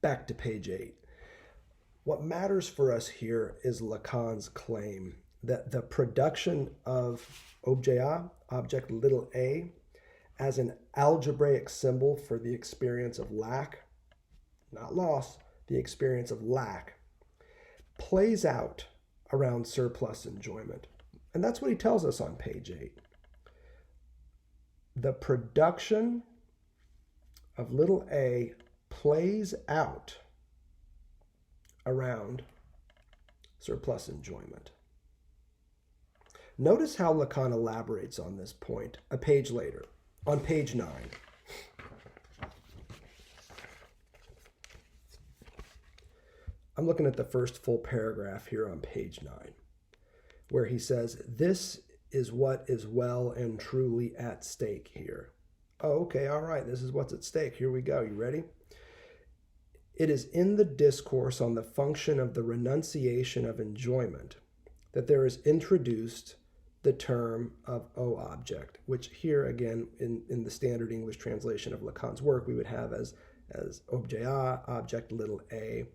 Back to page 8. What matters for us here is Lacan's claim that the production of objet A, object little a, as an algebraic symbol for the experience of lack, not loss, the experience of lack, plays out around surplus enjoyment. And that's what he tells us on page 8. The production of little a plays out around surplus enjoyment. Notice how Lacan elaborates on this point a page later, on page 9. I'm looking at the first full paragraph here on page 9, where he says, "This is what is well and truly at stake here." Oh, okay, all right, this is what's at stake. Here we go. You ready? "It is in the discourse on the function of the renunciation of enjoyment that there is introduced the term of O object," which here again in the standard English translation of Lacan's work we would have as objet A, object little a,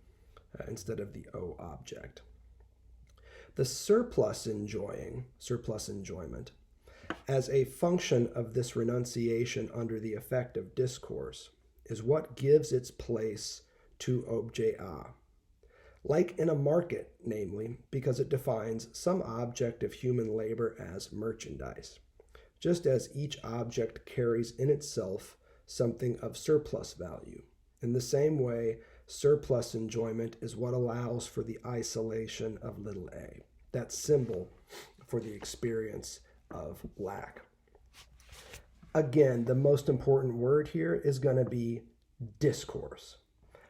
instead of the O object. The surplus enjoyment, as a function of this renunciation under the effect of discourse, is what gives its place to objet A. Like in a market, namely, because it defines some object of human labor as merchandise, just as each object carries in itself something of surplus value. In the same way, surplus enjoyment is what allows for the isolation of little a, that symbol for the experience of lack. Again, the most important word here is going to be discourse.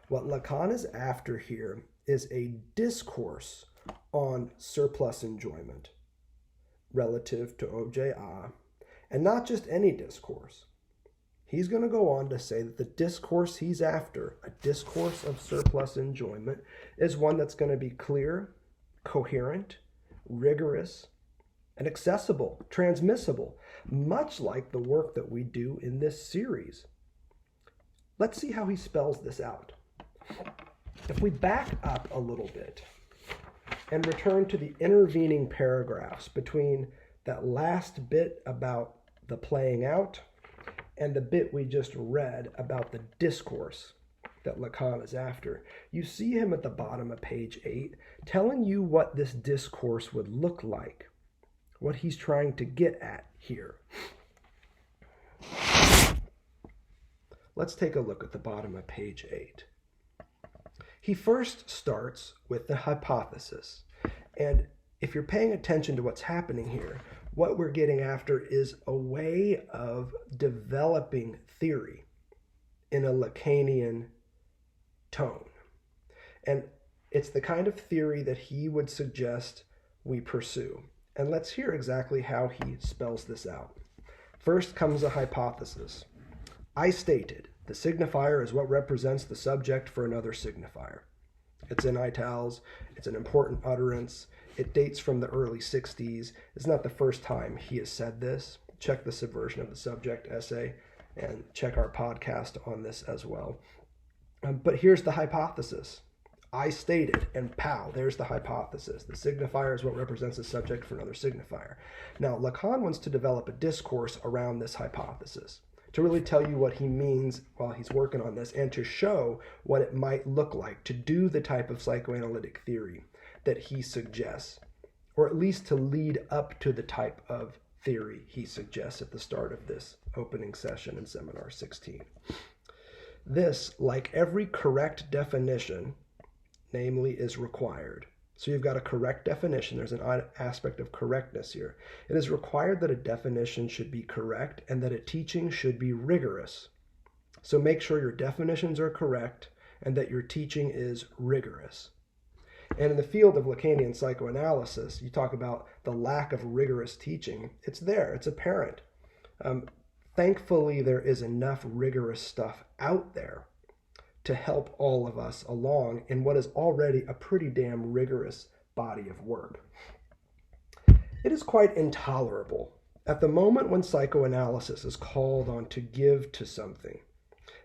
What Lacan is after here is a discourse on surplus enjoyment relative to objet A, and not just any discourse. He's going to go on to say that the discourse he's after, a discourse of surplus enjoyment, is one that's going to be clear, coherent, rigorous, and accessible, transmissible, much like the work that we do in this series. Let's see how he spells this out. If we back up a little bit and return to the intervening paragraphs between that last bit about the playing out and the bit we just read about the discourse that Lacan is after, you see him at the bottom of page 8 telling you what this discourse would look like, what he's trying to get at here. Let's take a look at the bottom of page 8. He first starts with the hypothesis. And if you're paying attention to what's happening here, what we're getting after is a way of developing theory in a Lacanian tone. And it's the kind of theory that he would suggest we pursue. And let's hear exactly how he spells this out. First comes a hypothesis. I stated, the signifier is what represents the subject for another signifier. It's in italics. It's an important utterance. It dates from the early 60s. It's not the first time he has said this. Check the Subversion of the Subject essay and check our podcast on this as well. But here's the hypothesis. I stated, and pow, there's the hypothesis. The signifier is what represents the subject for another signifier. Now, Lacan wants to develop a discourse around this hypothesis, to really tell you what he means while he's working on this, and to show what it might look like to do the type of psychoanalytic theory that he suggests, or at least to lead up to the type of theory he suggests at the start of this opening session in Seminar 16. This, like every correct definition, namely, is required. So you've got a correct definition. There's an aspect of correctness here. It is required that a definition should be correct and that a teaching should be rigorous. So make sure your definitions are correct and that your teaching is rigorous. And in the field of Lacanian psychoanalysis, you talk about the lack of rigorous teaching. It's there. It's apparent. Thankfully, there is enough rigorous stuff out there to help all of us along in what is already a pretty damn rigorous body of work. It is quite intolerable at the moment when psychoanalysis is called on to give to something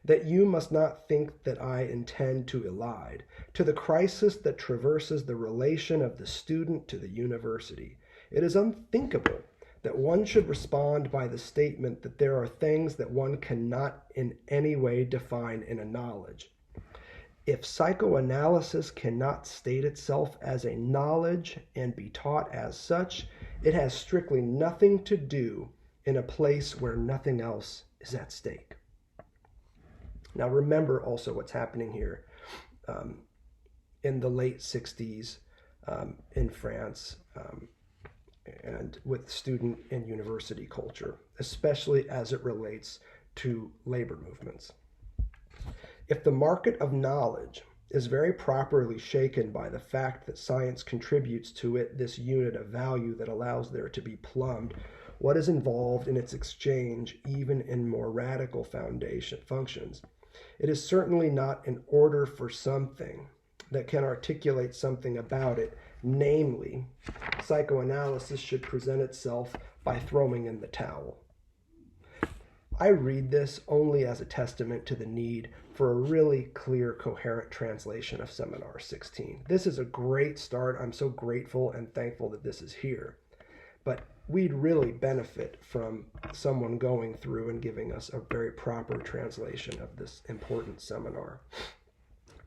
that you must not think that I intend to elide, to the crisis that traverses the relation of the student to the university. It is unthinkable that one should respond by the statement that there are things that one cannot in any way define in a knowledge. If psychoanalysis cannot state itself as a knowledge and be taught as such, it has strictly nothing to do in a place where nothing else is at stake. Now remember also what's happening here in the late 60s in France and with student and university culture, especially as it relates to labor movements. If the market of knowledge is very properly shaken by the fact that science contributes to it this unit of value that allows there to be plumbed what is involved in its exchange, even in more radical foundation functions, it is certainly not in order for something that can articulate something about it, namely, psychoanalysis should present itself by throwing in the towel. I read this only as a testament to the need for a really clear, coherent translation of Seminar 16. This is a great start. I'm so grateful and thankful that this is here. But we'd really benefit from someone going through and giving us a very proper translation of this important seminar.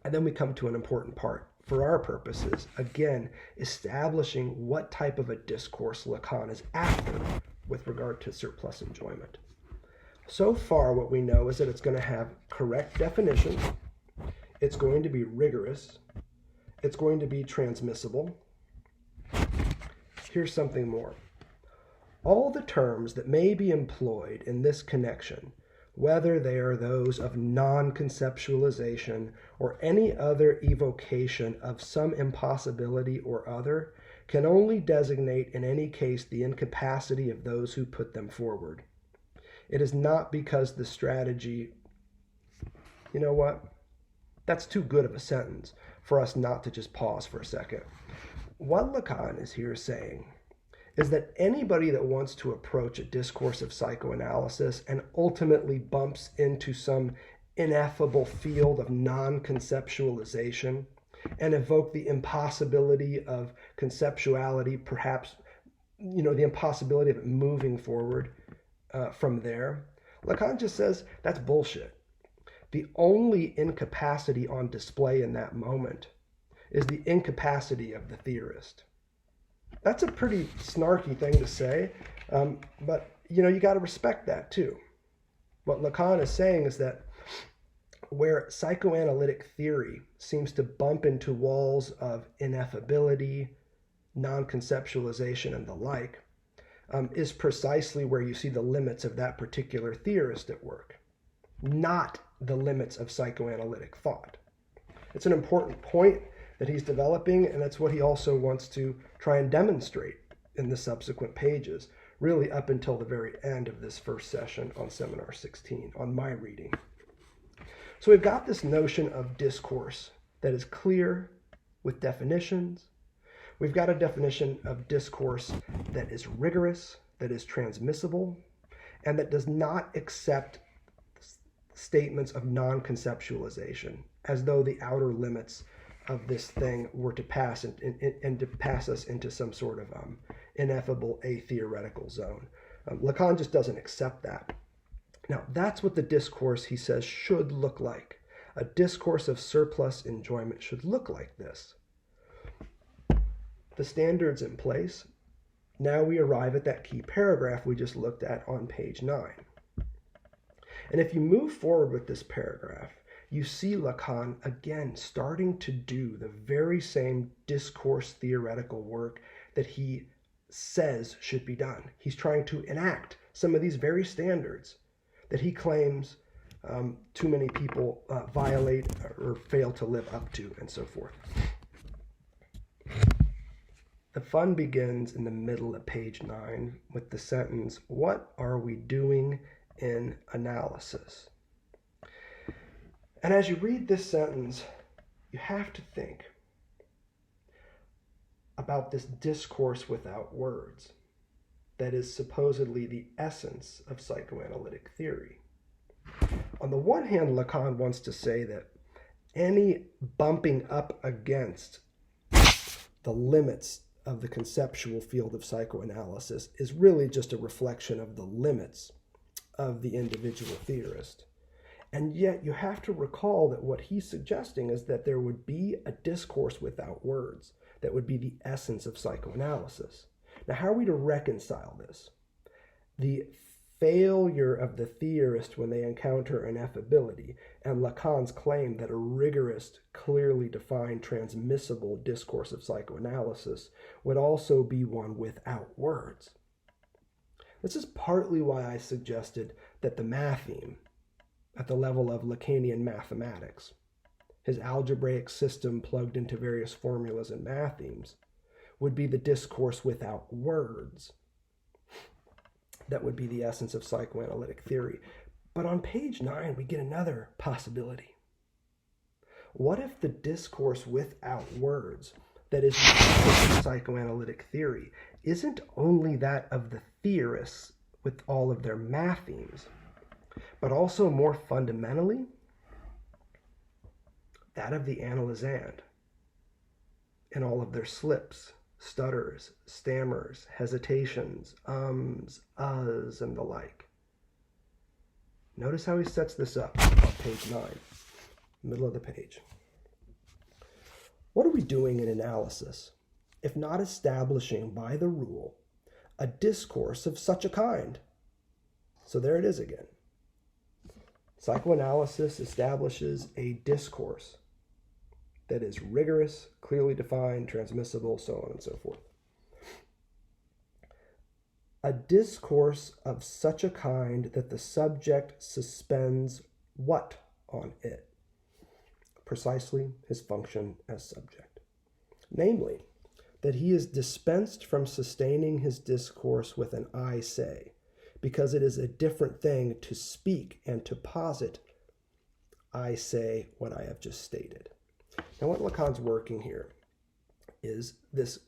And then we come to an important part. For our purposes, again, establishing what type of a discourse Lacan is after with regard to surplus enjoyment. So far, what we know is that it's going to have correct definitions, it's going to be rigorous, it's going to be transmissible. Here's something more. All the terms that may be employed in this connection, whether they are those of non-conceptualization or any other evocation of some impossibility or other, can only designate in any case the incapacity of those who put them forward. It is not because the strategy, you know what? That's too good of a sentence for us not to just pause for a second. What Lacan is here saying is that anybody that wants to approach a discourse of psychoanalysis and ultimately bumps into some ineffable field of non-conceptualization and evoke the impossibility of conceptuality, perhaps, the impossibility of it moving forward from there, Lacan just says that's bullshit. The only incapacity on display in that moment is the incapacity of the theorist. That's a pretty snarky thing to say, but you got to respect that too. What Lacan is saying is that where psychoanalytic theory seems to bump into walls of ineffability, non-conceptualization, and the like, is precisely where you see the limits of that particular theorist at work, not the limits of psychoanalytic thought. It's an important point that he's developing, and that's what he also wants to try and demonstrate in the subsequent pages, really up until the very end of this first session on Seminar 16, on my reading. So we've got this notion of discourse that is clear with definitions. We've got a definition of discourse that is rigorous, that is transmissible, and that does not accept statements of non-conceptualization, as though the outer limits of this thing were to pass and to pass us into some sort of ineffable atheoretical zone. Lacan just doesn't accept that. Now, that's what the discourse, he says, should look like. A discourse of surplus enjoyment should look like this. The standards in place, now we arrive at that key paragraph we just looked at on page 9. And if you move forward with this paragraph, you see Lacan again starting to do the very same discourse theoretical work that he says should be done. He's trying to enact some of these very standards that he claims too many people violate or fail to live up to, and so forth. The fun begins in the middle of page 9 with the sentence, "What are we doing in analysis?" And as you read this sentence, you have to think about this discourse without words that is supposedly the essence of psychoanalytic theory. On the one hand, Lacan wants to say that any bumping up against the limits of the conceptual field of psychoanalysis is really just a reflection of the limits of the individual theorist. And yet you have to recall that what he's suggesting is that there would be a discourse without words that would be the essence of psychoanalysis. Now, how are we to reconcile this? The failure of the theorist when they encounter ineffability, and Lacan's claim that a rigorous, clearly defined, transmissible discourse of psychoanalysis would also be one without words. This is partly why I suggested that the matheme, at the level of Lacanian mathematics, his algebraic system plugged into various formulas and mathemes, would be the discourse without words. That would be the essence of psychoanalytic theory. But on page 9, we get another possibility. What if the discourse without words, that is the psychoanalytic theory, isn't only that of the theorists with all of their mathemes, but also more fundamentally, that of the analysand in all of their slips, stutters, stammers, hesitations, ums, uhs, and the like. Notice how he sets this up on page 9, middle of the page. What are we doing in analysis if not establishing by the rule a discourse of such a kind? So there it is again. Psychoanalysis establishes a discourse that is rigorous, clearly defined, transmissible, so on and so forth. A discourse of such a kind that the subject suspends what on it? Precisely his function as subject. Namely, that he is dispensed from sustaining his discourse with an I say, because it is a different thing to speak and to posit, I say what I have just stated. Now, what Lacan's working here is this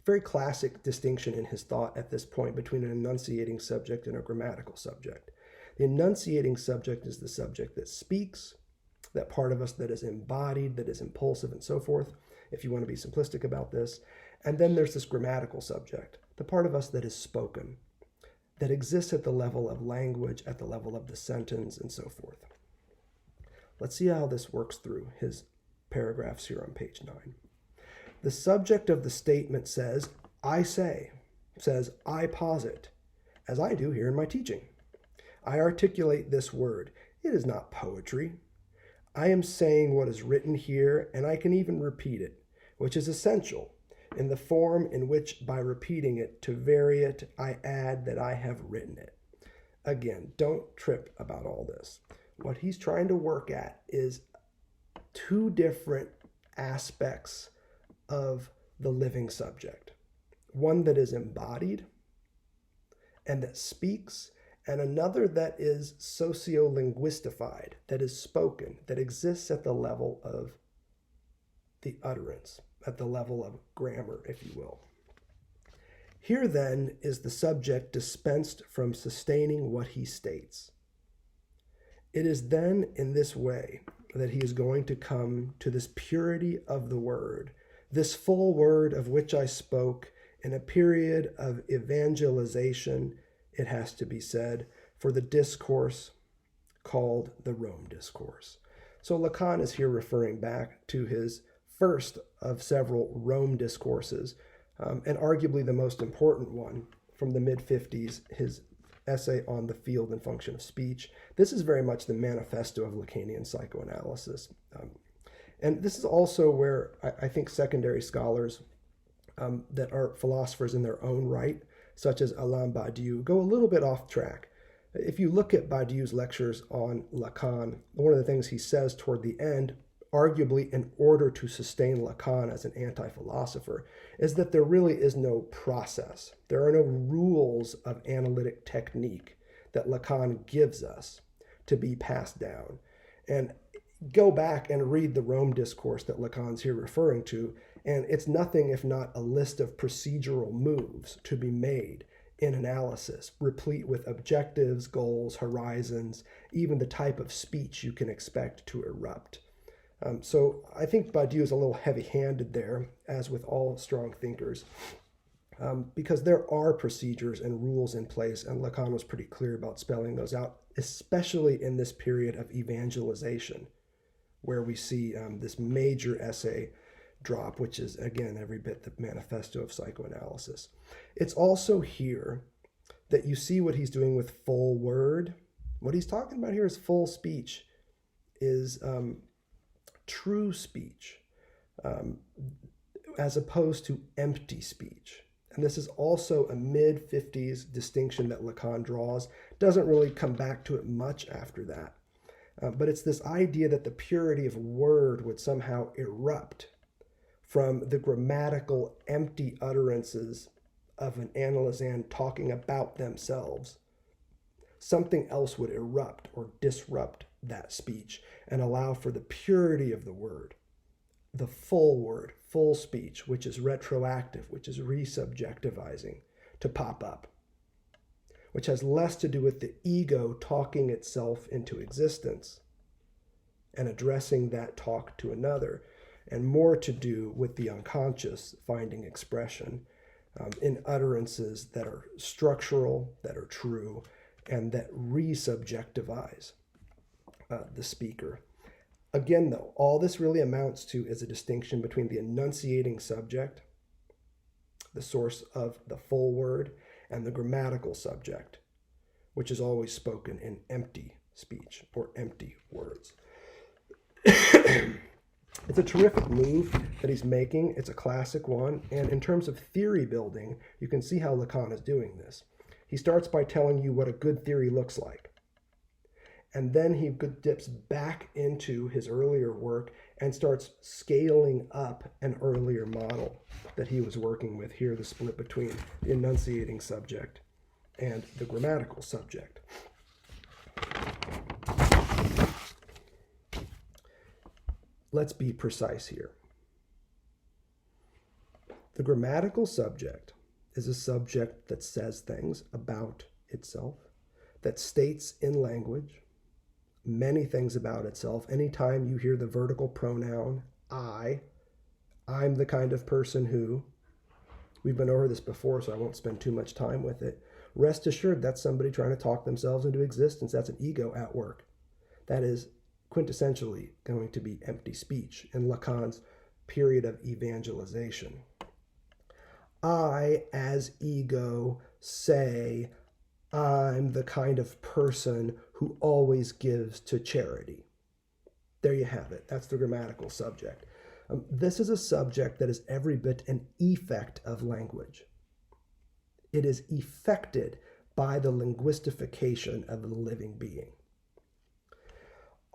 very classic distinction in his thought at this point between an enunciating subject and a grammatical subject. The enunciating subject is the subject that speaks, that part of us that is embodied, that is impulsive, and so forth, if you want to be simplistic about this. And then there's this grammatical subject, the part of us that is spoken, that exists at the level of language, at the level of the sentence, and so forth. Let's see how this works through his paragraphs here on page 9. The subject of the statement says, I say, says, I posit, as I do here in my teaching. I articulate this word. It is not poetry. I am saying what is written here, and I can even repeat it, which is essential, in the form in which, by repeating it, to vary it, I add that I have written it. Again, don't trip about all this. What he's trying to work at is two different aspects of the living subject. One that is embodied and that speaks, and another that is sociolinguistified, that is spoken, that exists at the level of the utterance, at the level of grammar, if you will. Here then is the subject dispensed from sustaining what he states. It is then in this way that he is going to come to this purity of the word, this full word of which I spoke in a period of evangelization, it has to be said, for the discourse called the Rome Discourse. So Lacan is here referring back to his first of several Rome discourses, and arguably the most important one from the mid-50s, his essay on the field and function of speech. This is very much the manifesto of Lacanian psychoanalysis. And this is also where I think secondary scholars that are philosophers in their own right, such as Alain Badiou, go a little bit off track. If you look at Badiou's lectures on Lacan, one of the things he says toward the end, arguably in order to sustain Lacan as an anti-philosopher, is that there really is no process. There are no rules of analytic technique that Lacan gives us to be passed down. And go back and read the Rome Discourse that Lacan's here referring to, and it's nothing if not a list of procedural moves to be made in analysis, replete with objectives, goals, horizons, even the type of speech you can expect to erupt. So I think Badiou is a little heavy-handed there, as with all strong thinkers, because there are procedures and rules in place, and Lacan was pretty clear about spelling those out, especially in this period of evangelization, where we see this major essay drop, which is, again, every bit the manifesto of psychoanalysis. It's also here that you see what he's doing with full word. What he's talking about here is full speech, is true speech, as opposed to empty speech. And this is also a mid-50s distinction that Lacan draws. Doesn't really come back to it much after that. But it's this idea that the purity of word would somehow erupt from the grammatical empty utterances of an analysand talking about themselves. Something else would erupt or disrupt that speech and allow for the purity of the word, the full word, full speech, which is retroactive, which is resubjectivizing, to pop up, which has less to do with the ego talking itself into existence and addressing that talk to another, and more to do with the unconscious finding expression in utterances that are structural, that are true, and that resubjectivize the speaker. Again, though, all this really amounts to is a distinction between the enunciating subject, the source of the full word, and the grammatical subject, which is always spoken in empty speech or empty words. It's a terrific move that he's making. It's a classic one. And in terms of theory building, you can see how Lacan is doing this. He starts by telling you what a good theory looks like. And then he dips back into his earlier work and starts scaling up an earlier model that he was working with. Here, the split between the enunciating subject and the grammatical subject. Let's be precise here. The grammatical subject is a subject that says things about itself, that states in language many things about itself. Anytime you hear the vertical pronoun I'm the kind of person who, we've been over this before, so I won't spend too much time with it. Rest assured, that's somebody trying to talk themselves into existence. That's an ego at work. That is quintessentially going to be empty speech in Lacan's period of evangelization. I, as ego, say, I'm the kind of person who always gives to charity. There you have it. That's the grammatical subject. This is a subject that is every bit an effect of language. It is effected by the linguistification of the living being.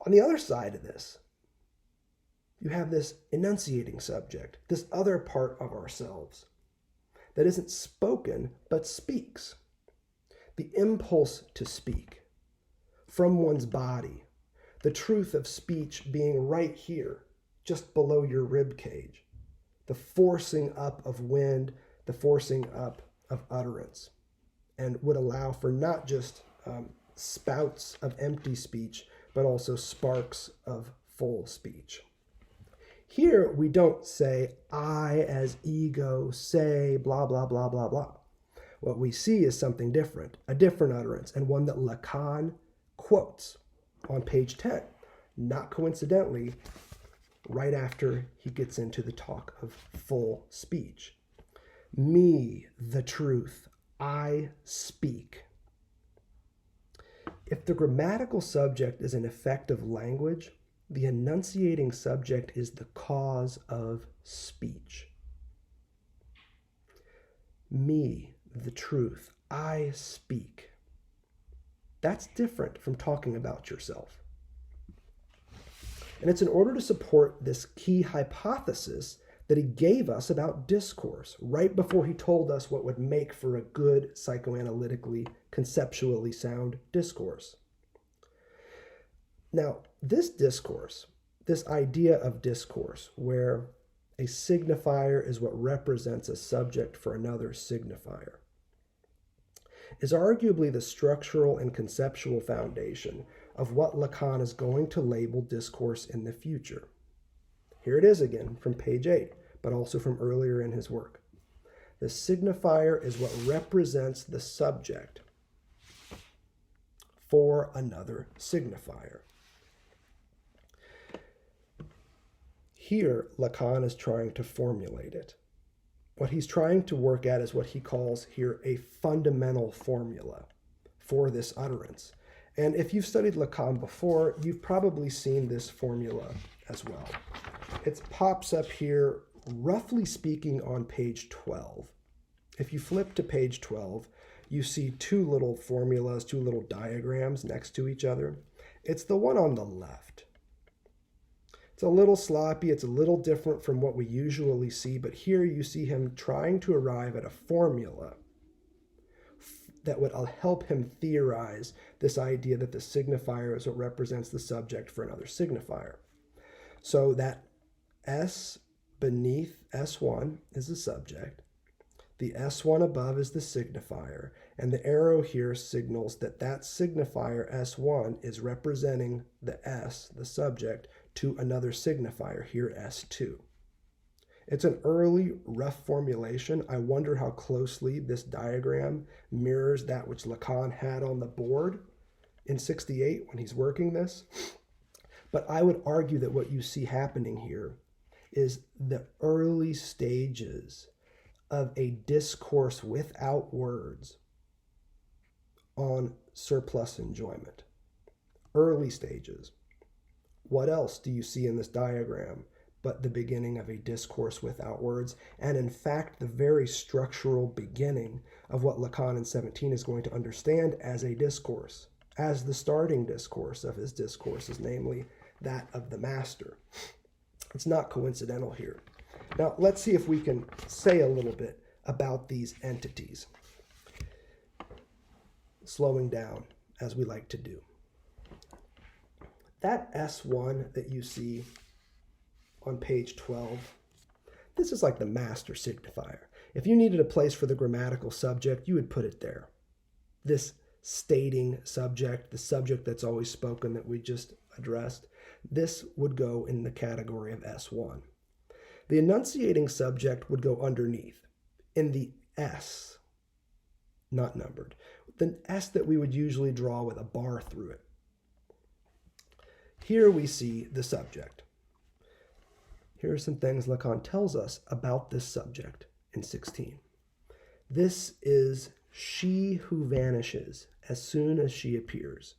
On the other side of this, you have this enunciating subject, this other part of ourselves that isn't spoken but speaks. The impulse to speak from one's body, the truth of speech being right here, just below your rib cage, the forcing up of wind, the forcing up of utterance, and would allow for not just spouts of empty speech, but also sparks of full speech. Here we don't say, I as ego say blah, blah, blah, blah, blah. What we see is something different, a different utterance, and one that Lacan quotes on page 10, not coincidentally, right after he gets into the talk of full speech. Me, the truth, I speak. If the grammatical subject is an effect of language, the enunciating subject is the cause of speech. Me, the truth, I speak. That's different from talking about yourself. And it's in order to support this key hypothesis that he gave us about discourse right before he told us what would make for a good psychoanalytically, conceptually sound discourse. Now, this discourse, this idea of discourse, where a signifier is what represents a subject for another signifier, is arguably the structural and conceptual foundation of what Lacan is going to label discourse in the future. Here it is again from page 8, but also from earlier in his work. The signifier is what represents the subject for another signifier. Here, Lacan is trying to formulate it. What he's trying to work at is what he calls here a fundamental formula for this utterance. And if you've studied Lacan before, you've probably seen this formula as well. It pops up here, roughly speaking, on page 12. If you flip to page 12, you see two little formulas, two little diagrams next to each other. It's the one on the left. It's a little sloppy, it's a little different from what we usually see, but here you see him trying to arrive at a formula that would help him theorize this idea that the signifier is what represents the subject for another signifier. So that S beneath S1 is the subject, the S1 above is the signifier, and the arrow here signals that that signifier S1 is representing the S, the subject, to another signifier, here S2. It's an early, rough formulation. I wonder how closely this diagram mirrors that which Lacan had on the board in 68 when he's working this. But I would argue that what you see happening here is the early stages of a discourse without words on surplus enjoyment. Early stages. What else do you see in this diagram but the beginning of a discourse without words, and in fact the very structural beginning of what Lacan in 17 is going to understand as a discourse, as the starting discourse of his discourses, namely that of the master. It's not coincidental here. Now let's see if we can say a little bit about these entities, slowing down as we like to do. That S1 that you see on page 12, this is like the master signifier. If you needed a place for the grammatical subject, you would put it there. This stating subject, the subject that's always spoken that we just addressed, this would go in the category of S1. The enunciating subject would go underneath in the S, not numbered, the S that we would usually draw with a bar through it. Here we see the subject. Here are some things Lacan tells us about this subject in 16. This is she who vanishes as soon as she appears.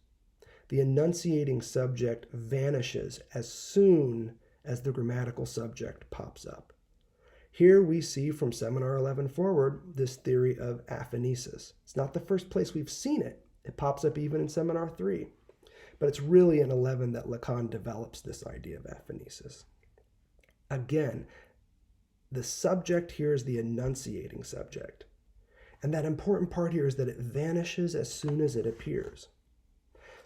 The enunciating subject vanishes as soon as the grammatical subject pops up. Here we see from Seminar 11 forward this theory of aphonesis. It's not the first place we've seen it. It pops up even in Seminar 3. But it's really in 11 that Lacan develops this idea of aphonesis. Again, the subject here is the enunciating subject. And that important part here is that it vanishes as soon as it appears.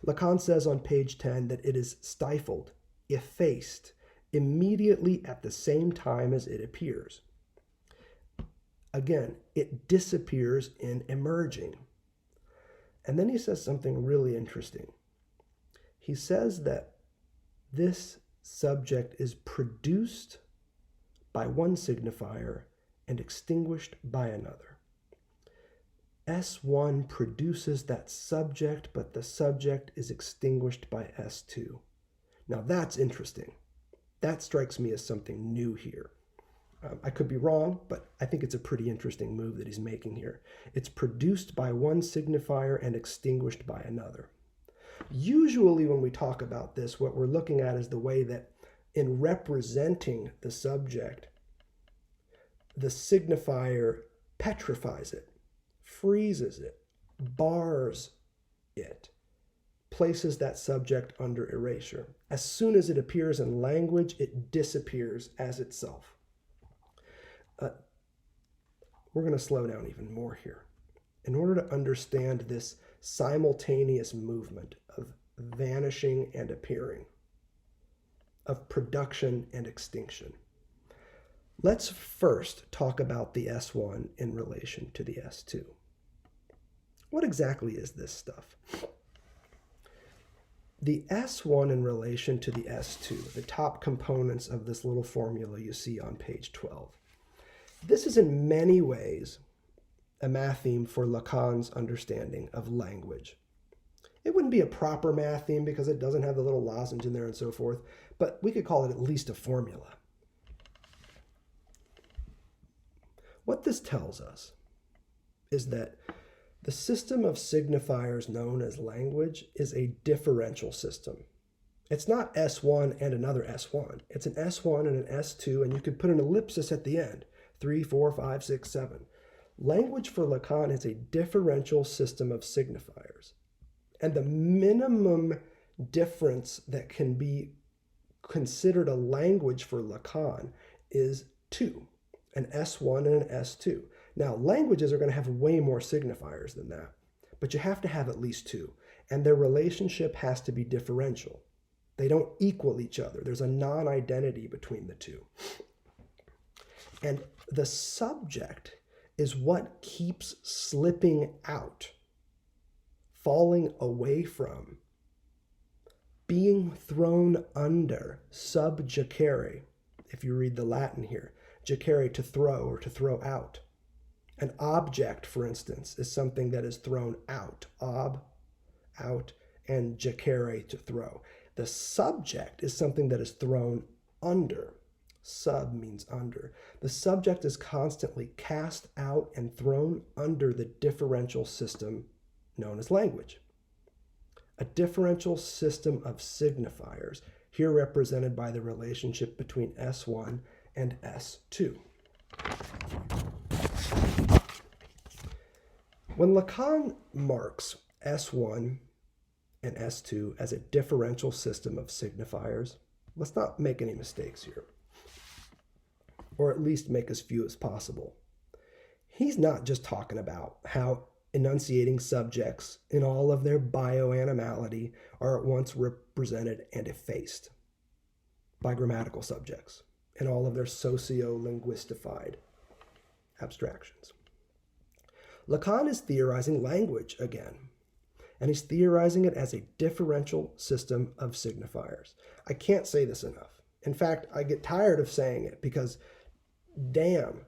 Lacan says on page 10 that it is stifled, effaced, immediately at the same time as it appears. Again, it disappears in emerging. And then he says something really interesting. He says that this subject is produced by one signifier and extinguished by another. S1 produces that subject, but the subject is extinguished by S2. Now that's interesting. That strikes me as something new here. I could be wrong, but I think it's a pretty interesting move that he's making here. It's produced by one signifier and extinguished by another. Usually when we talk about this, what we're looking at is the way that in representing the subject, the signifier petrifies it, freezes it, bars it, places that subject under erasure. As soon as it appears in language, it disappears as itself. We're going to slow down even more here. In order to understand this simultaneous movement of vanishing and appearing, of production and extinction, let's first talk about the S1 in relation to the S2. What exactly is this stuff? The S1 in relation to the S2, the top components of this little formula you see on page 12. This is in many ways a math theme for Lacan's understanding of language. It wouldn't be a proper math theme because it doesn't have the little lozenge in there and so forth, but we could call it at least a formula. What this tells us is that the system of signifiers known as language is a differential system. It's not S1 and another S1. It's an S1 and an S2, and you could put an ellipsis at the end. 3, 4, 5, 6, 7. Language for Lacan is a differential system of signifiers. And the minimum difference that can be considered a language for Lacan is 2, an S1 and an S2. Now, languages are going to have way more signifiers than that, but you have to have at least 2, and their relationship has to be differential. They don't equal each other. There's a non-identity between the two. And the subject is what keeps slipping out, falling away from, being thrown under, sub jacere, if you read the Latin here. Jacere, to throw or to throw out. An object, for instance, is something that is thrown out, out, and jacere, to throw. The subject is something that is thrown under. Sub means under. The subject is constantly cast out and thrown under the differential system known as language. A differential system of signifiers, here represented by the relationship between S1 and S2. When Lacan marks S1 and S2 as a differential system of signifiers, let's not make any mistakes here, or at least make as few as possible. He's not just talking about how enunciating subjects in all of their bioanimality are at once represented and effaced by grammatical subjects in all of their socio-linguistified abstractions. Lacan is theorizing language again, and he's theorizing it as a differential system of signifiers. I can't say this enough. In fact, I get tired of saying it because, damn,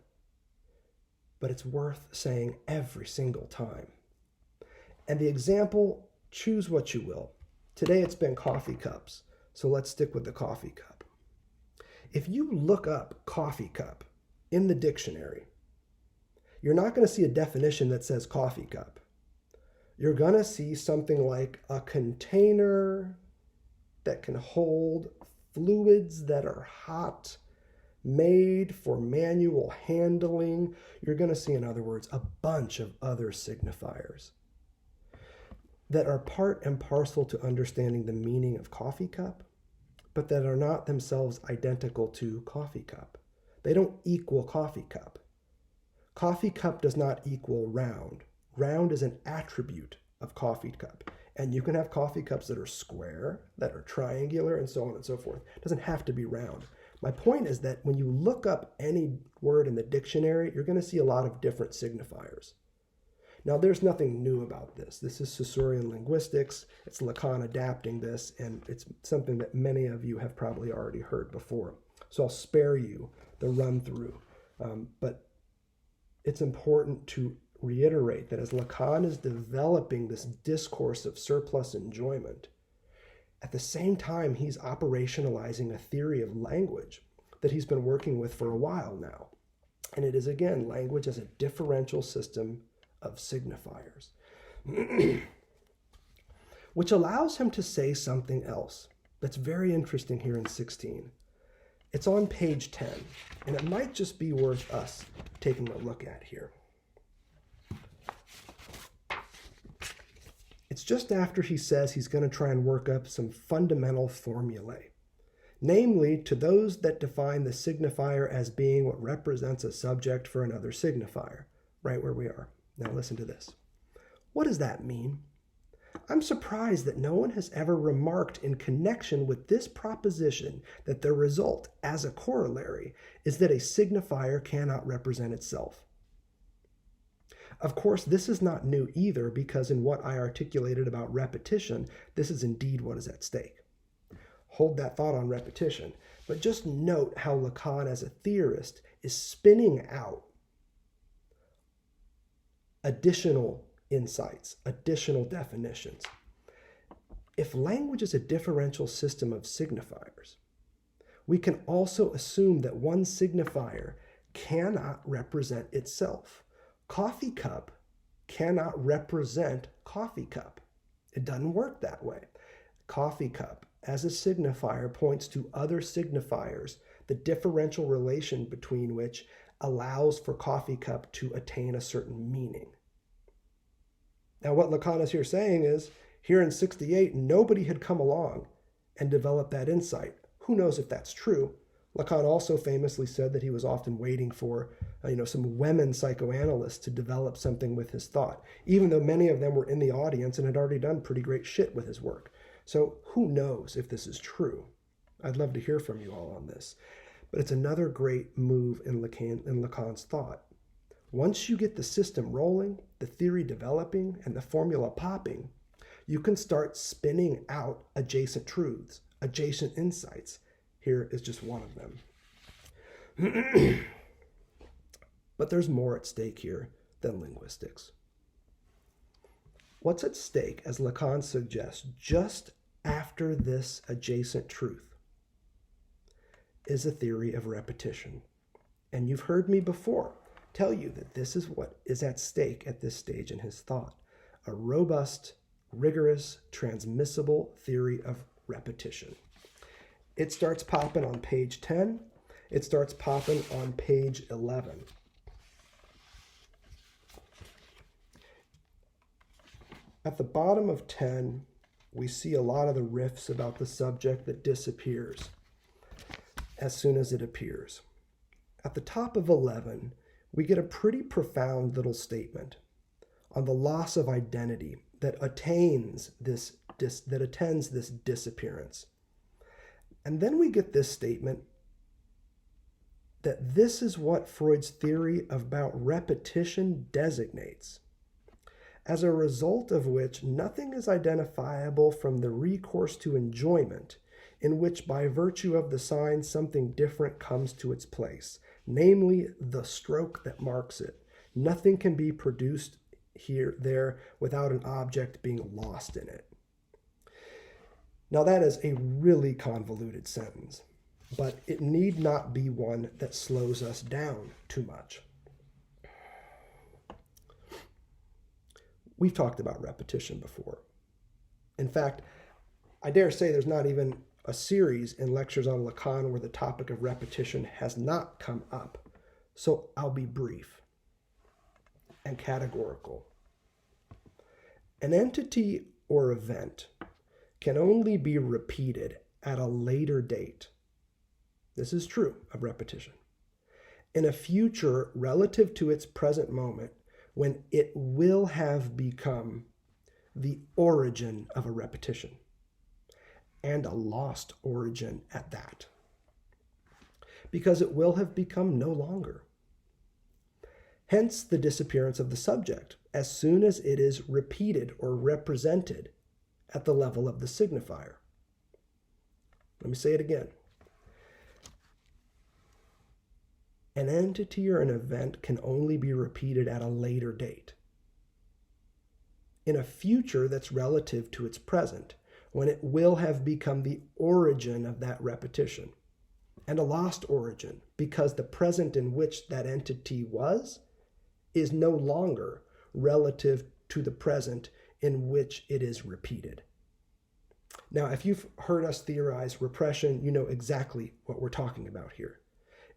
but it's worth saying every single time. And the example, choose what you will. Today it's been coffee cups, so let's stick with the coffee cup. If you look up coffee cup in the dictionary, you're not going to see a definition that says coffee cup. You're going to see something like a container that can hold fluids that are hot, made for manual handling. You're going to see, in other words, a bunch of other signifiers that are part and parcel to understanding the meaning of coffee cup, but that are not themselves identical to coffee cup. They don't equal coffee cup. Coffee cup does not equal round. Round is an attribute of coffee cup. And you can have coffee cups that are square, that are triangular, and so on and so forth. It doesn't have to be round. My point is that when you look up any word in the dictionary, you're going to see a lot of different signifiers. Now, there's nothing new about this. This is Saussurean linguistics. It's Lacan adapting this, and it's something that many of you have probably already heard before. So I'll spare you the run-through. But it's important to reiterate that as Lacan is developing this discourse of surplus enjoyment, at the same time, he's operationalizing a theory of language that he's been working with for a while now. And it is, again, language as a differential system of signifiers, which allows him to say something else that's very interesting here in 16. It's on page 10, and it might just be worth us taking a look at here. It's just after he says he's going to try and work up some fundamental formulae, namely to those that define the signifier as being what represents a subject for another signifier, right where we are. Now listen to this. What does that mean? I'm surprised that no one has ever remarked in connection with this proposition that the result, as a corollary, is that a signifier cannot represent itself. Of course, this is not new either, because in what I articulated about repetition, this is indeed what is at stake. Hold that thought on repetition, but just note how Lacan as a theorist is spinning out additional insights, additional definitions. If language is a differential system of signifiers, we can also assume that one signifier cannot represent itself. Coffee cup cannot represent coffee cup. It doesn't work that way. Coffee cup as a signifier points to other signifiers, the differential relation between which allows for coffee cup to attain a certain meaning. Now, what Lacan is here saying is, here in 68, nobody had come along and developed that insight. Who knows if that's true? Lacan also famously said that he was often waiting for some women psychoanalysts to develop something with his thought, even though many of them were in the audience and had already done pretty great shit with his work. So who knows if this is true? I'd love to hear from you all on this. But it's another great move in Lacan's thought. Once you get the system rolling, the theory developing, and the formula popping, you can start spinning out adjacent truths, adjacent insights. Here is just one of them. But there's more at stake here than linguistics. What's at stake, as Lacan suggests, just after this adjacent truth, is a theory of repetition. And you've heard me before tell you that this is what is at stake at this stage in his thought. A robust, rigorous, transmissible theory of repetition. It starts popping on page 10. It starts popping on page 11. At the bottom of 10, we see a lot of the riffs about the subject that disappears as soon as it appears. At the top of 11, we get a pretty profound little statement on the loss of identity that attends this disappearance. And then we get this statement that this is what Freud's theory about repetition designates, as a result of which nothing is identifiable from the recourse to enjoyment, in which by virtue of the sign something different comes to its place, namely the stroke that marks it. Nothing can be produced there without an object being lost in it. Now that is a really convoluted sentence, but it need not be one that slows us down too much. We've talked about repetition before. In fact, I dare say there's not even a series in lectures on Lacan where the topic of repetition has not come up. So I'll be brief and categorical. An entity or event can only be repeated at a later date. This is true of repetition. In a future relative to its present moment, when it will have become the origin of a repetition, and a lost origin at that, because it will have become no longer. Hence the disappearance of the subject as soon as it is repeated or represented at the level of the signifier. Let me say it again. An entity or an event can only be repeated at a later date, in a future that's relative to its present, when it will have become the origin of that repetition, and a lost origin, because the present in which that entity was is no longer relative to the present in which it is repeated. Now, if you've heard us theorize repression, you know exactly what we're talking about here.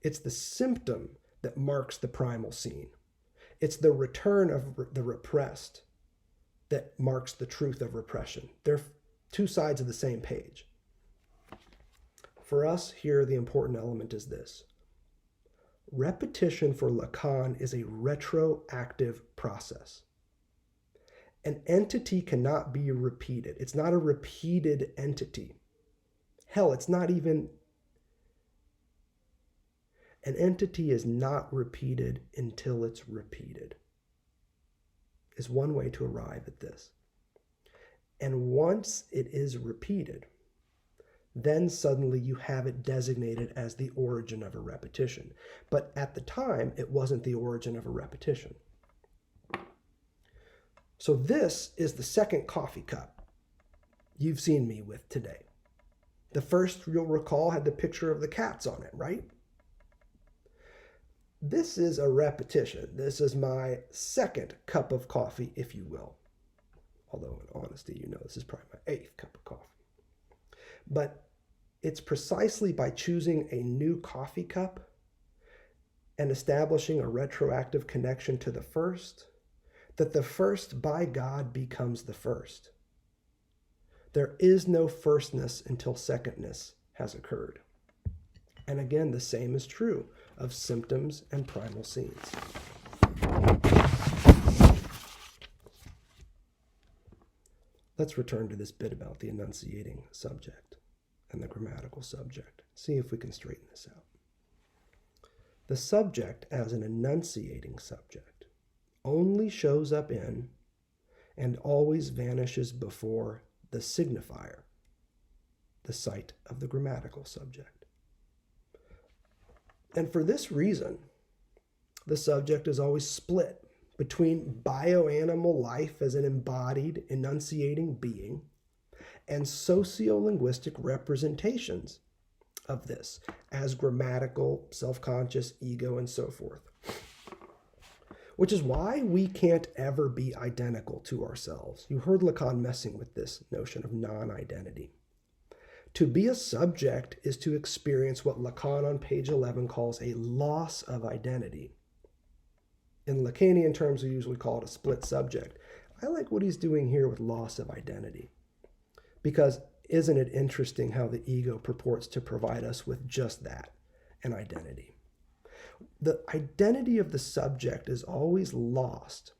It's the symptom that marks the primal scene. It's the return of the repressed that marks the truth of repression. They're two sides of the same page. For us here, the important element is this. Repetition for Lacan is a retroactive process. An entity cannot be repeated. It's not a repeated entity. Hell, it's not even... An entity is not repeated until it's repeated. is one way to arrive at this. And once it is repeated, then suddenly you have it designated as the origin of a repetition. But at the time, it wasn't the origin of a repetition. So this is the second coffee cup you've seen me with today. The first, you'll recall, had the picture of the cats on it, right? This is a repetition. This is my second cup of coffee, if you will. Although, in honesty, you know this is probably my 8th cup of coffee. But it's precisely by choosing a new coffee cup and establishing a retroactive connection to the first that the first, by God, becomes the first. There is no firstness until secondness has occurred. And again, the same is true of symptoms and primal scenes. Let's return to this bit about the enunciating subject and the grammatical subject. See if we can straighten this out. The subject as an enunciating subject only shows up in and always vanishes before the signifier, the site of the grammatical subject. And for this reason, the subject is always split between bioanimal life as an embodied, enunciating being and sociolinguistic representations of this as grammatical, self-conscious, ego, and so forth. Which is why we can't ever be identical to ourselves. You heard Lacan messing with this notion of non-identity. To be a subject is to experience what Lacan on page 11 calls a loss of identity. In Lacanian terms, we usually call it a split subject. I like what he's doing here with loss of identity. Because isn't it interesting how the ego purports to provide us with just that, an identity? The identity of the subject is always lost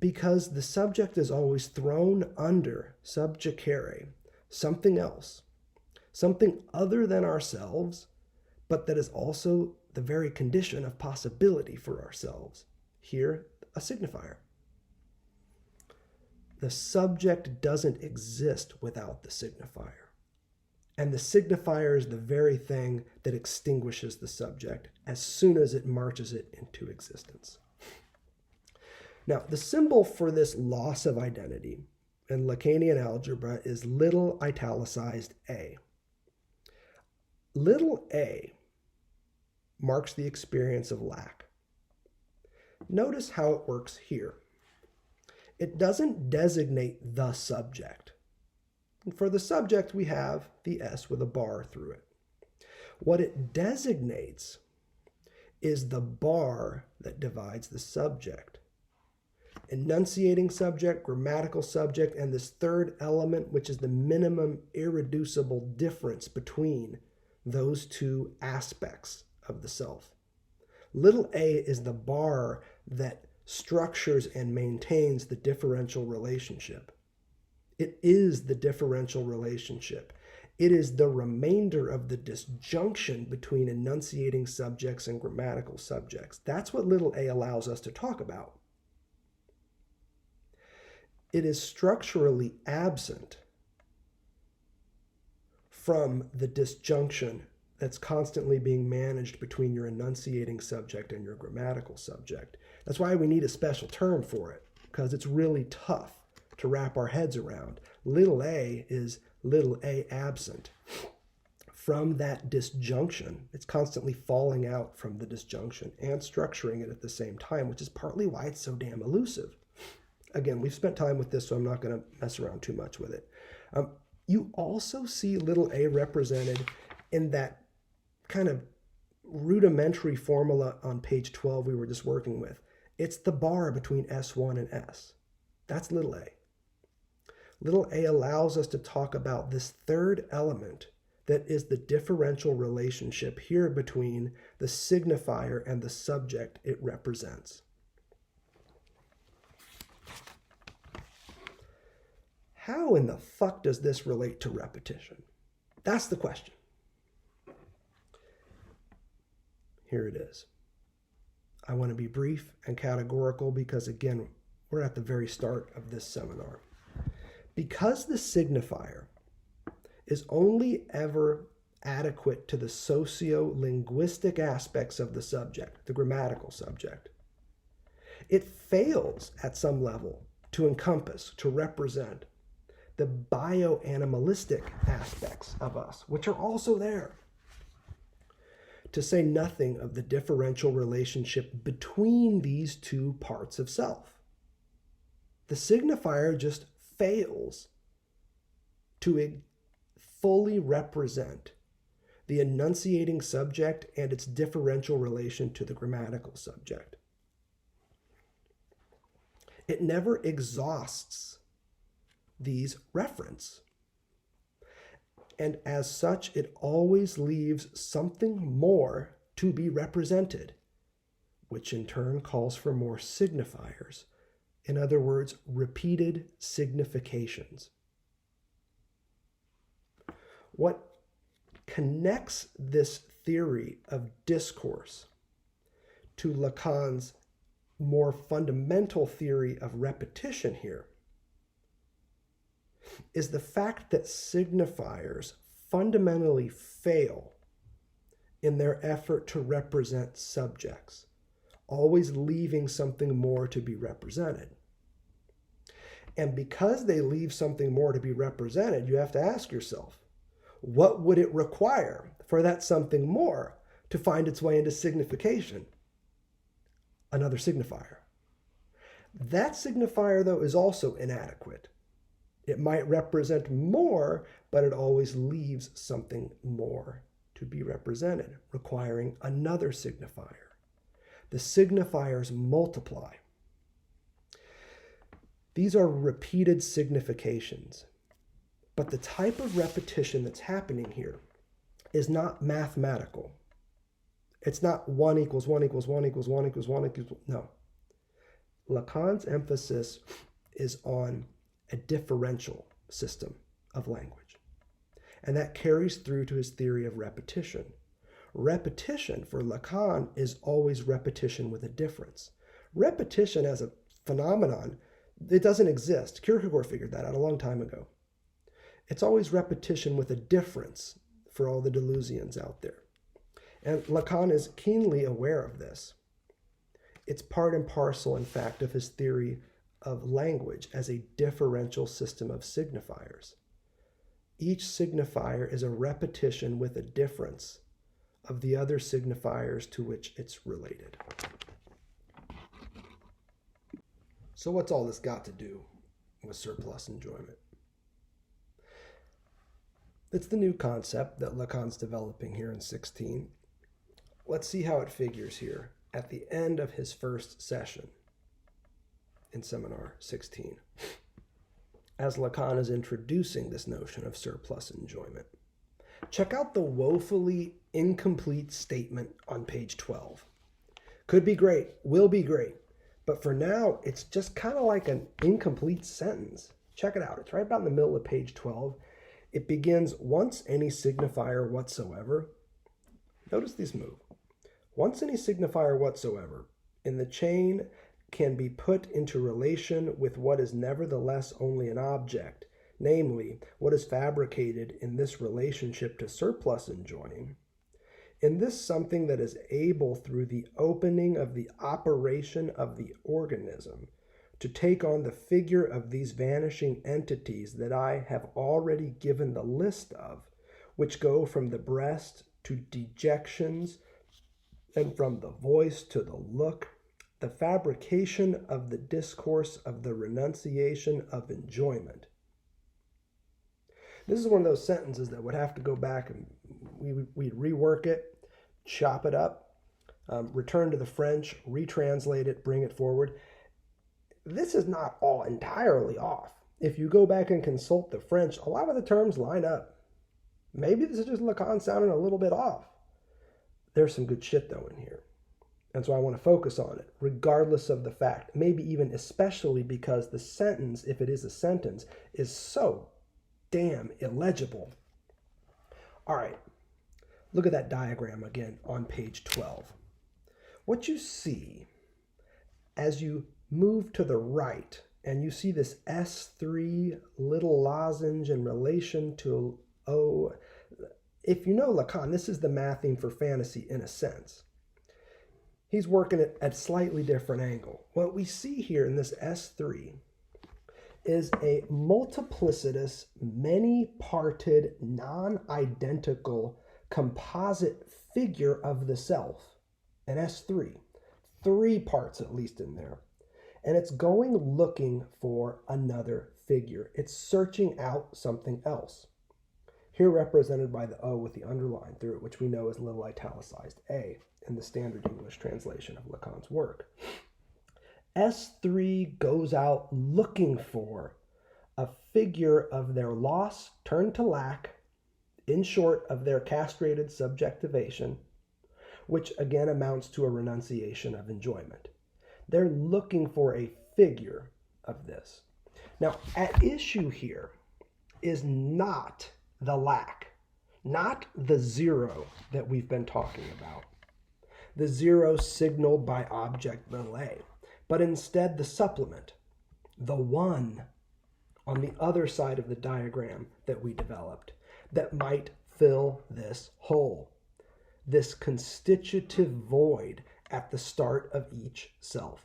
because the subject is always thrown under subjecere, something else, something other than ourselves, but that is also the very condition of possibility for ourselves. Here, a signifier. The subject doesn't exist without the signifier. And the signifier is the very thing that extinguishes the subject as soon as it marches it into existence. Now, the symbol for this loss of identity in Lacanian algebra is little italicized a. Little a marks the experience of lack. Notice how it works here. It doesn't designate the subject. For the subject, we have the S with a bar through it. What it designates is the bar that divides the subject. Enunciating subject, grammatical subject, and this third element, which is the minimum irreducible difference between those two aspects of the self. Little a is the bar that structures and maintains the differential relationship. It is the differential relationship. It is the remainder of the disjunction between enunciating subjects and grammatical subjects. That's what little a allows us to talk about. It is structurally absent from the disjunction that's constantly being managed between your enunciating subject and your grammatical subject. That's why we need a special term for it, because it's really tough to wrap our heads around. Little a is little a absent from that disjunction. It's constantly falling out from the disjunction and structuring it at the same time, which is partly why it's so damn elusive. Again, we've spent time with this, so I'm not going to mess around too much with it. You also see little a represented in that kind of rudimentary formula on page 12 we were just working with. It's the bar between S1 and S. That's little a. Little a allows us to talk about this third element that is the differential relationship here between the signifier and the subject it represents. How in the fuck does this relate to repetition? That's the question. Here it is. I want to be brief and categorical because, again, we're at the very start of this seminar. Because the signifier is only ever adequate to the socio-linguistic aspects of the subject, the grammatical subject, it fails at some level to encompass, to represent the bioanimalistic aspects of us, which are also there. To say nothing of the differential relationship between these two parts of self. The signifier just fails to fully represent the enunciating subject and its differential relation to the grammatical subject. It never exhausts these referents. And as such, it always leaves something more to be represented, which in turn calls for more signifiers. In other words, repeated significations. What connects this theory of discourse to Lacan's more fundamental theory of repetition here is the fact that signifiers fundamentally fail in their effort to represent subjects, always leaving something more to be represented. And because they leave something more to be represented, you have to ask yourself, what would it require for that something more to find its way into signification? Another signifier. That signifier, though, is also inadequate. It might represent more, but it always leaves something more to be represented, requiring another signifier. The signifiers multiply. These are repeated significations. But the type of repetition that's happening here is not mathematical. It's not 1 equals 1 equals 1 equals 1 equals 1 equals, no. Lacan's emphasis is on a differential system of language. And that carries through to his theory of repetition. Repetition for Lacan is always repetition with a difference. Repetition as a phenomenon, it doesn't exist. Kierkegaard figured that out a long time ago. It's always repetition with a difference for all the Deleuzians out there. And Lacan is keenly aware of this. It's part and parcel, in fact, of his theory of language as a differential system of signifiers. Each signifier is a repetition with a difference of the other signifiers to which it's related. So what's all this got to do with surplus enjoyment? It's the new concept that Lacan's developing here in 16. Let's see how it figures here at the end of his first session in seminar 16, as Lacan is introducing this notion of surplus enjoyment. Check out the woefully incomplete statement on page 12. Could be great, will be great, but for now, it's just kind of like an incomplete sentence. Check it out. It's right about in the middle of page 12. It begins, once any signifier whatsoever. Notice these move. Once any signifier whatsoever in the chain can be put into relation with what is nevertheless only an object, namely, what is fabricated in this relationship to surplus enjoying, in this something that is able through the opening of the operation of the organism to take on the figure of these vanishing entities that I have already given the list of, which go from the breast to dejections, and from the voice to the look, the fabrication of the discourse of the renunciation of enjoyment. This is one of those sentences that would have to go back and we'd rework it, chop it up, return to the French, retranslate it, bring it forward. This is not all entirely off. If you go back and consult the French, a lot of the terms line up. Maybe this is just Lacan sounding a little bit off. There's some good shit though in here. And so I want to focus on it, regardless of the fact, maybe even especially because the sentence, if it is a sentence, is so damn illegible. All right, look at that diagram again on page 12. What you see as you move to the right and you see this S3 little lozenge in relation to O, if you know Lacan, this is the matheme for fantasy in a sense. He's working at a slightly different angle. What we see here in this S3 is a multiplicitous, many-parted, non-identical composite figure of the self, an S3. 3 parts at least in there. And it's going looking for another figure. It's searching out something else. Here represented by the O with the underline through it, which we know is little italicized A in the standard English translation of Lacan's work. S3 goes out looking for a figure of their loss turned to lack, in short, of their castrated subjectivation, which again amounts to a renunciation of enjoyment. They're looking for a figure of this. Now, at issue here is not the lack, not the zero that we've been talking about, the zero signaled by object little a, but instead the supplement, the one on the other side of the diagram that we developed that might fill this hole, this constitutive void at the start of each self.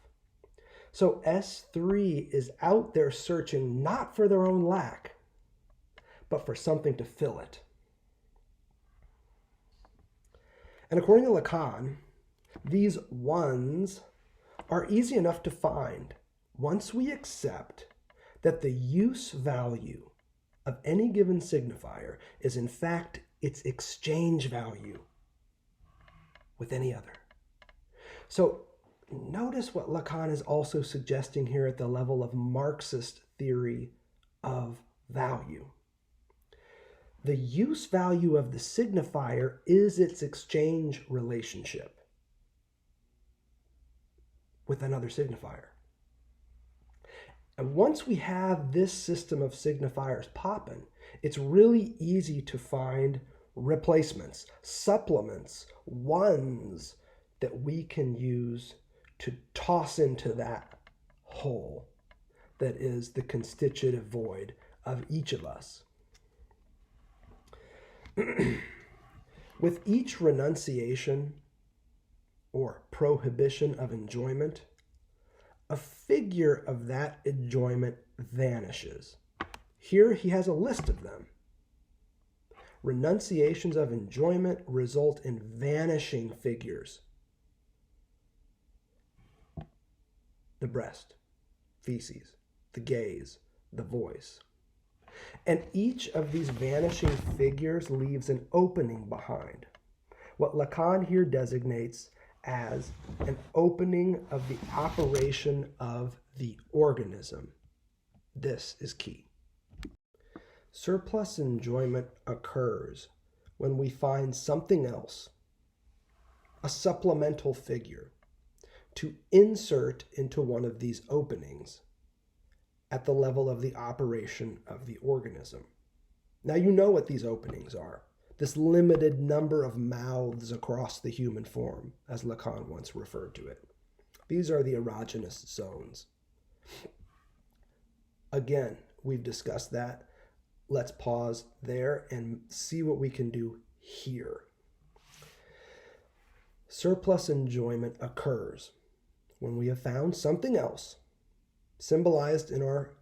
So S3 is out there searching not for their own lack, but for something to fill it. And according to Lacan, these ones are easy enough to find once we accept that the use value of any given signifier is in fact its exchange value with any other. So notice what Lacan is also suggesting here at the level of Marxist theory of value. The use value of the signifier is its exchange relationship with another signifier. And once we have this system of signifiers popping, it's really easy to find replacements, supplements, ones that we can use to toss into that hole that is the constitutive void of each of us. With each renunciation or prohibition of enjoyment, a figure of that enjoyment vanishes. Here he has a list of them. Renunciations of enjoyment result in vanishing figures. The breast, feces, the gaze, the voice. And each of these vanishing figures leaves an opening behind. What Lacan here designates as an opening of the operation of the organism. This is key. Surplus enjoyment occurs when we find something else, a supplemental figure, to insert into one of these openings at the level of the operation of the organism. Now you know what these openings are. This limited number of mouths across the human form, as Lacan once referred to it. These are the erogenous zones. Again, we've discussed that. Let's pause there and see what we can do here. Surplus enjoyment occurs when we have found something else, symbolized in our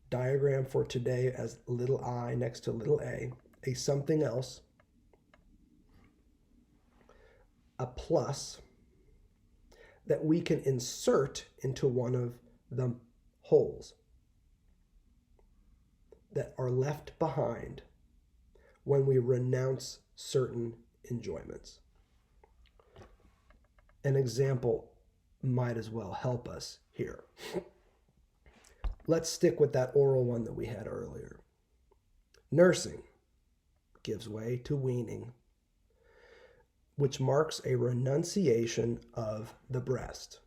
diagram for today as little I next to little a something else, a plus that we can insert into one of the holes that are left behind when we renounce certain enjoyments. An example might as well help us here. Let's stick with that oral one that we had earlier. Nursing gives way to weaning, which marks a renunciation of the breast,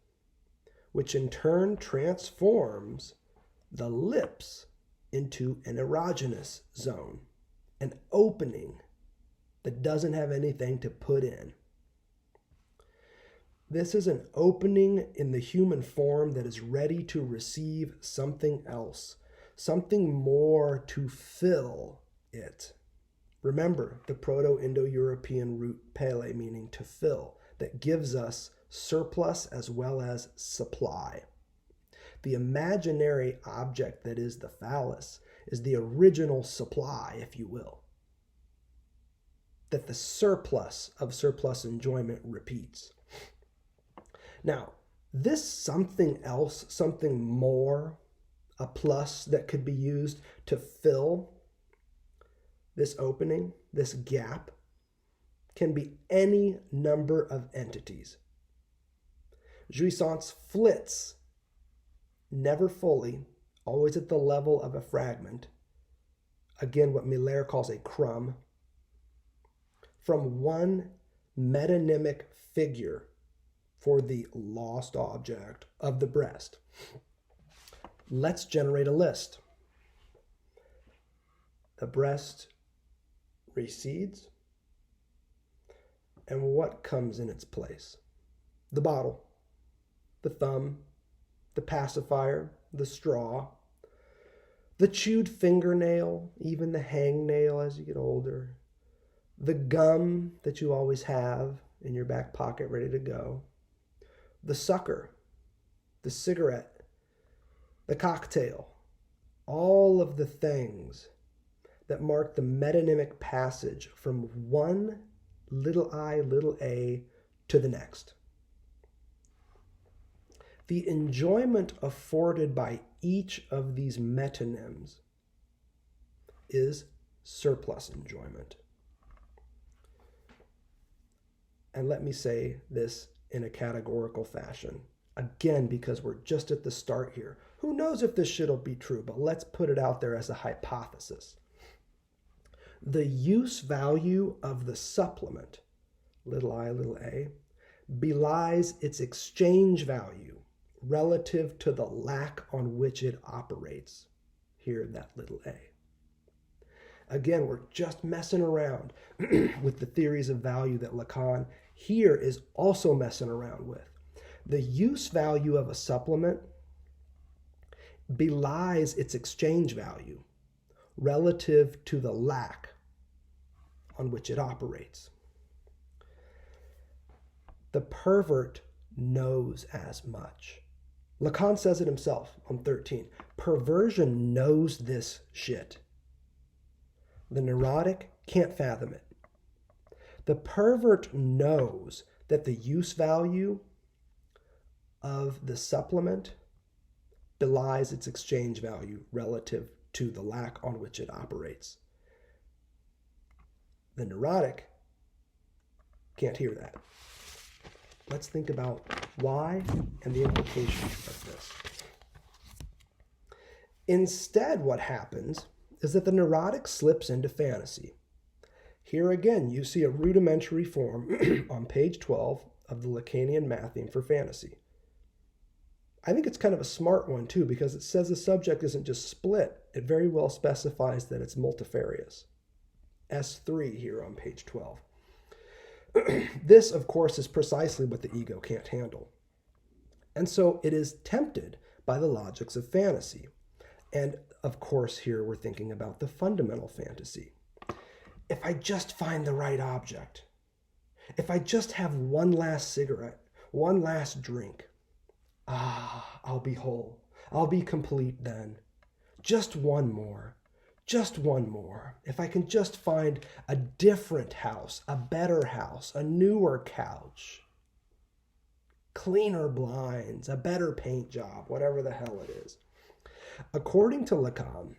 which in turn transforms the lips into an erogenous zone, an opening that doesn't have anything to put in. This is an opening in the human form that is ready to receive something else, something more to fill it. Remember the Proto-Indo-European root pele, meaning to fill, that gives us surplus as well as supply. The imaginary object that is the phallus is the original supply, if you will, that the surplus of surplus enjoyment repeats. Now, this something else, something more, a plus that could be used to fill this opening, this gap, can be any number of entities. Jouissance flits, never fully, always at the level of a fragment, again what Miller calls a crumb, from one metonymic figure for the lost object of the breast. Let's generate a list. The breast recedes, and what comes in its place? The bottle, the thumb, the pacifier, the straw, the chewed fingernail, even the hangnail as you get older, the gum that you always have in your back pocket ready to go, the sucker, the cigarette, the cocktail, all of the things that mark the metonymic passage from one little I, little a to the next. The enjoyment afforded by each of these metonyms is surplus enjoyment. And let me say this in a categorical fashion. Again, because we're just at the start here. Who knows if this shit'll be true, but let's put it out there as a hypothesis. The use value of the supplement, little I, little a, belies its exchange value relative to the lack on which it operates. Here, that little a. Again, we're just messing around with the theories of value that Lacan here is also messing around with. The use value of a supplement belies its exchange value relative to the lack on which it operates. The pervert knows as much. Lacan says it himself on 13. Perversion knows this shit. The neurotic can't fathom it. The pervert knows that the use value of the supplement belies its exchange value relative to the lack on which it operates. The neurotic can't hear that. Let's think about why and the implications of this. Instead, what happens is that the neurotic slips into fantasy. Here again, you see a rudimentary form on page 12 of the Lacanian matheme for fantasy. I think it's kind of a smart one too, because it says the subject isn't just split. It very well specifies that it's multifarious. S3 here on page 12. This, of course, is precisely what the ego can't handle. And so it is tempted by the logics of fantasy. And of course, here we're thinking about the fundamental fantasy. If I just find the right object, if I just have one last cigarette, one last drink, I'll be whole. I'll be complete then. Just one more. Just one more. If I can just find a different house, a better house, a newer couch, cleaner blinds, a better paint job, whatever the hell it is. According to Lacan,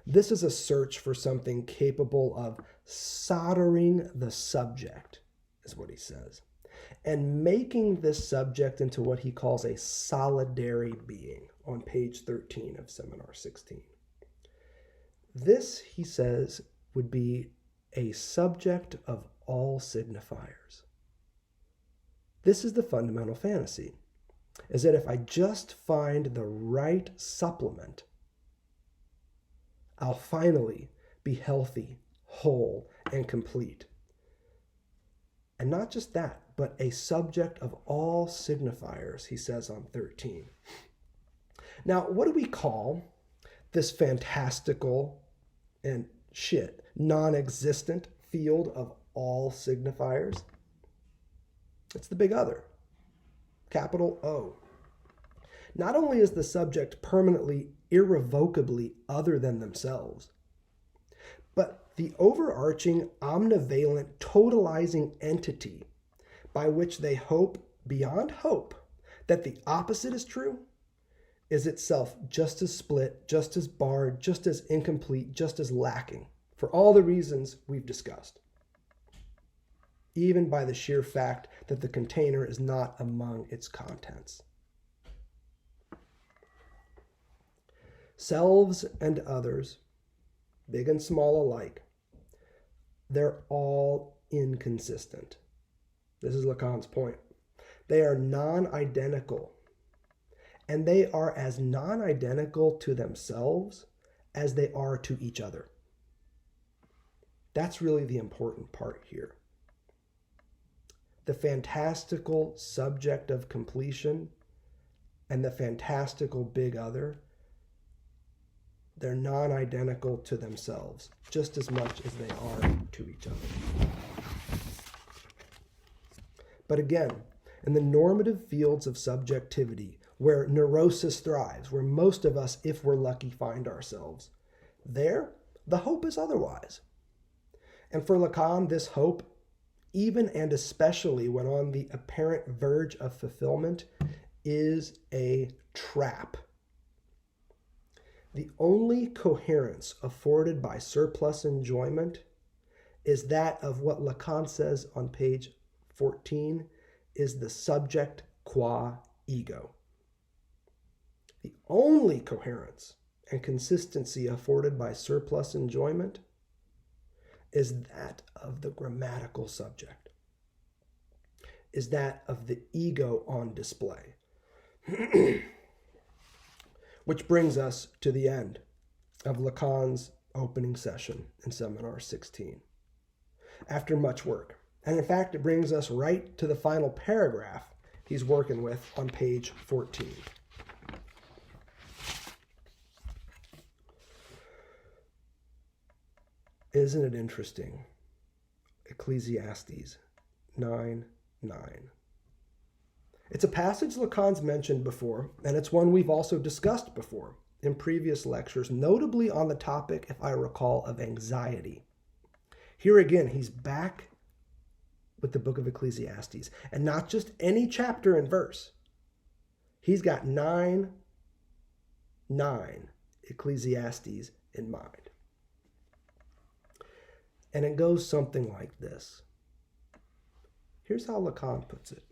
this is a search for something capable of soldering the subject, is what he says, and making this subject into what he calls a solidary being on page 13 of Seminar 16. This, he says, would be a subject of all signifiers. This is the fundamental fantasy, is that if I just find the right supplement, I'll finally be healthy, whole, and complete. And not just that, but a subject of all signifiers, he says on 13. Now, what do we call this fantastical and non-existent field of all signifiers? It's the big other, capital O. Not only is the subject permanently, irrevocably other than themselves, but the overarching, omnivalent, totalizing entity by which they hope, beyond hope, that the opposite is true, is itself just as split, just as barred, just as incomplete, just as lacking, for all the reasons we've discussed, even by the sheer fact that the container is not among its contents. Selves and others, big and small alike, they're all inconsistent. This is Lacan's point. They are non-identical, and they are as non-identical to themselves as they are to each other. That's really the important part here. The fantastical subject of completion and the fantastical big other, they're non-identical to themselves just as much as they are to each other. But again, in the normative fields of subjectivity, where neurosis thrives, where most of us, if we're lucky, find ourselves, there, the hope is otherwise. And for Lacan, this hope, even and especially when on the apparent verge of fulfillment, is a trap. The only coherence afforded by surplus enjoyment is that of what Lacan says on page 14 is the subject qua ego. The only coherence and consistency afforded by surplus enjoyment is that of the grammatical subject, is that of the ego on display. Which brings us to the end of Lacan's opening session in Seminar 16. After much work, and in fact, it brings us right to the final paragraph he's working with on page 14. Isn't it interesting? Ecclesiastes 9:9. It's a passage Lacan's mentioned before, and it's one we've also discussed before in previous lectures, notably on the topic, if I recall, of anxiety. Here again, he's back with the book of Ecclesiastes, and not just any chapter and verse. He's got 9 Ecclesiastes in mind. And it goes something like this. Here's how Lacan puts it.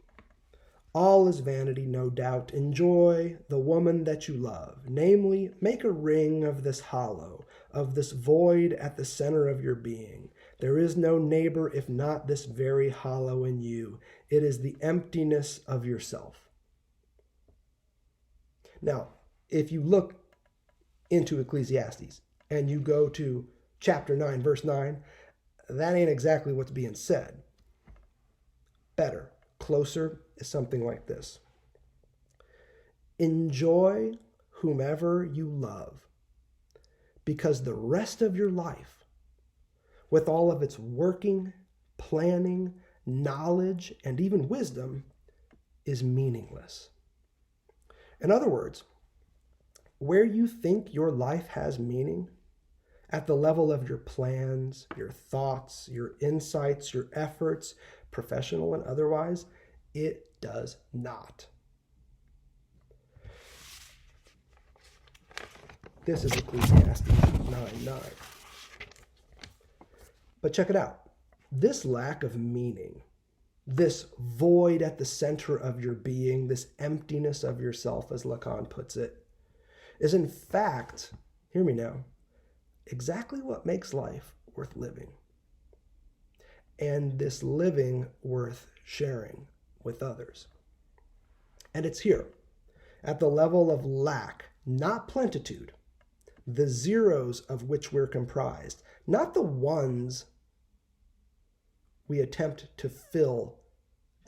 All is vanity, no doubt. Enjoy the woman that you love. Namely, make a ring of this hollow, of this void at the center of your being. There is no neighbor if not this very hollow in you. It is the emptiness of yourself. Now, if you look into Ecclesiastes and you go to chapter 9, verse 9, that ain't exactly what's being said. Better, closer is something like this. Enjoy whomever you love, because the rest of your life, with all of its working, planning, knowledge, and even wisdom, is meaningless. In other words, where you think your life has meaning, at the level of your plans, your thoughts, your insights, your efforts, professional and otherwise, it does not. This is Ecclesiastes 9:9. But check it out. This lack of meaning, this void at the center of your being, this emptiness of yourself, as Lacan puts it, is in fact, hear me now, exactly what makes life worth living. And this living worth sharing with others. And it's here, at the level of lack, not plenitude, the zeros of which we're comprised, not the ones we attempt to fill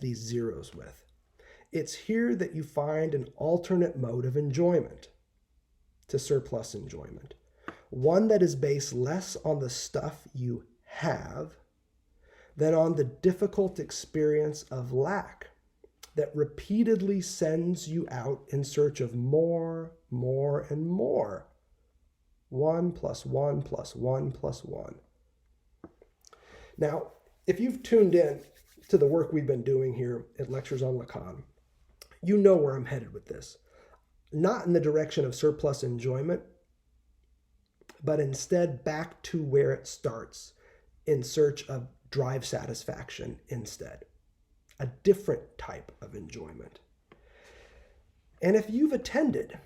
these zeros with. It's here that you find an alternate mode of enjoyment to surplus enjoyment, one that is based less on the stuff you have than on the difficult experience of lack that repeatedly sends you out in search of more, and more. 1 plus 1 plus 1 plus 1. Now, if you've tuned in to the work we've been doing here at Lectures on Lacan, you know where I'm headed with this. Not in the direction of surplus enjoyment, but instead back to where it starts, in search of drive satisfaction instead. A different type of enjoyment. And if you've attended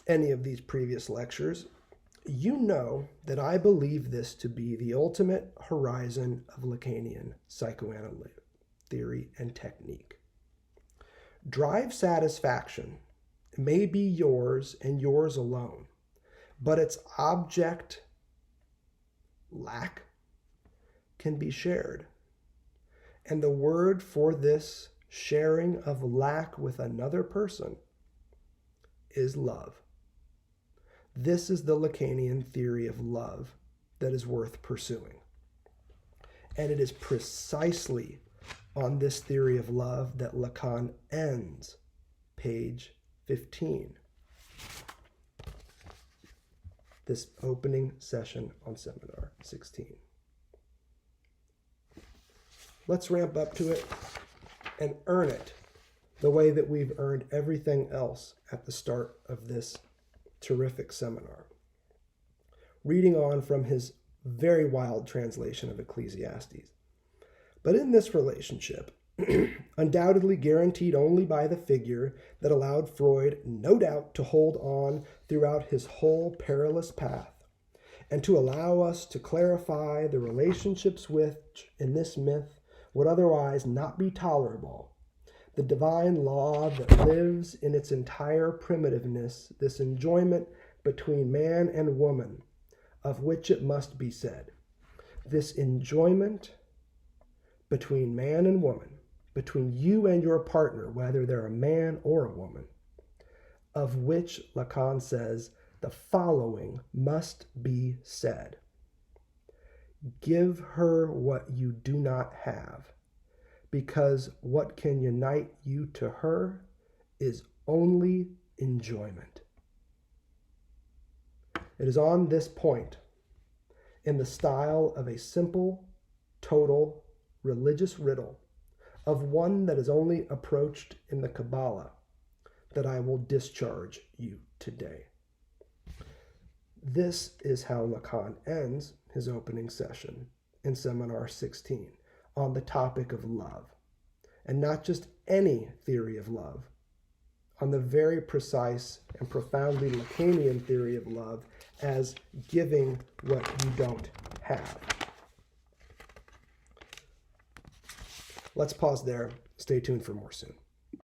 any of these previous lectures, you know that I believe this to be the ultimate horizon of Lacanian psychoanalytic theory and technique. Drive satisfaction may be yours and yours alone, but its object, lack, can be shared. And the word for this sharing of lack with another person is love. This is the Lacanian theory of love that is worth pursuing. And it is precisely on this theory of love that Lacan ends page 15. This opening session on seminar 16. Let's ramp up to it and earn it the way that we've earned everything else at the start of this terrific seminar. Reading on from his very wild translation of Ecclesiastes. But in this relationship, undoubtedly guaranteed only by the figure that allowed Freud no doubt to hold on throughout his whole perilous path, and to allow us to clarify the relationships which, in this myth, would otherwise not be tolerable, the divine law that lives in its entire primitiveness, this enjoyment between man and woman, of which it must be said, this enjoyment between man and woman, between you and your partner, whether they're a man or a woman, of which Lacan says the following must be said. Give her what you do not have, because what can unite you to her is only enjoyment. It is on this point, in the style of a simple, total, religious riddle, of one that is only approached in the Kabbalah, that I will discharge you today. This is how Lacan ends his opening session in Seminar 16 on the topic of love, and not just any theory of love, on the very precise and profoundly Lacanian theory of love as giving what you don't have. Let's pause there. Stay tuned for more soon.